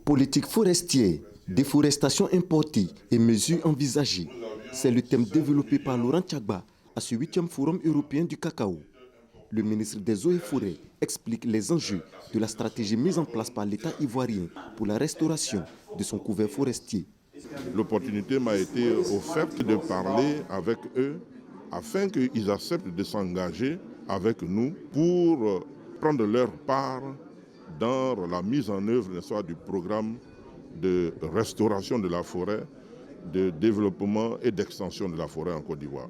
Politique forestière, déforestation importée et mesures envisagées. C'est le thème développé par Laurent Tchagba à ce 8e Forum européen du cacao. Le ministre des Eaux et Forêts explique les enjeux de la stratégie mise en place par l'État ivoirien pour la restauration de son couvert forestier. L'opportunité m'a été offerte de parler avec eux afin qu'ils acceptent de s'engager avec nous pour prendre leur part dans la mise en œuvre du programme de restauration de la forêt, de développement et d'extension de la forêt en Côte d'Ivoire.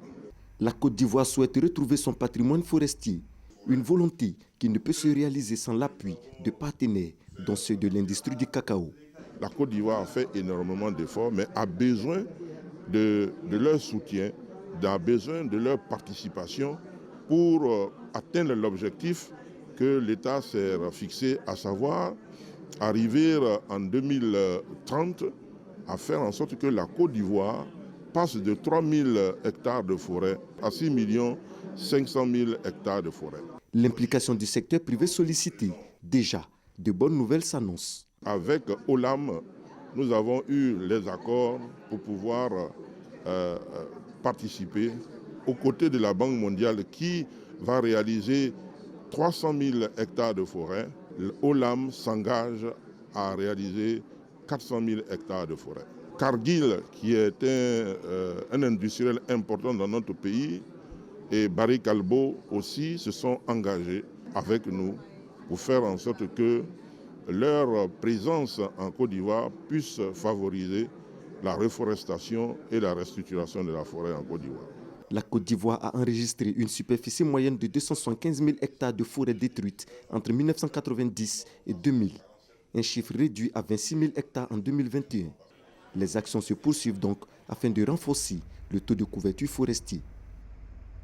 La Côte d'Ivoire souhaite retrouver son patrimoine forestier, une volonté qui ne peut se réaliser sans l'appui de partenaires, dont ceux de l'industrie du cacao. La Côte d'Ivoire a fait énormément d'efforts, mais a besoin de leur soutien, a besoin de leur participation pour atteindre l'objectif que l'État s'est fixé, à savoir arriver en 2030 à faire en sorte que la Côte d'Ivoire passe de 3 000 hectares de forêt à 6 500 000 hectares de forêt. L'implication du secteur privé sollicité, déjà, de bonnes nouvelles s'annoncent. Avec Olam, nous avons eu les accords pour pouvoir participer aux côtés de la Banque mondiale qui va réaliser 300 000 hectares de forêt. Olam s'engage à réaliser 400 000 hectares de forêt. Cargill, qui est un industriel important dans notre pays, et Barry Callebaut aussi se sont engagés avec nous pour faire en sorte que leur présence en Côte d'Ivoire puisse favoriser la reforestation et la restructuration de la forêt en Côte d'Ivoire. La Côte d'Ivoire a enregistré une superficie moyenne de 275 000 hectares de forêt détruite entre 1990 et 2000, un chiffre réduit à 26 000 hectares en 2021. Les actions se poursuivent donc afin de renforcer le taux de couverture forestier.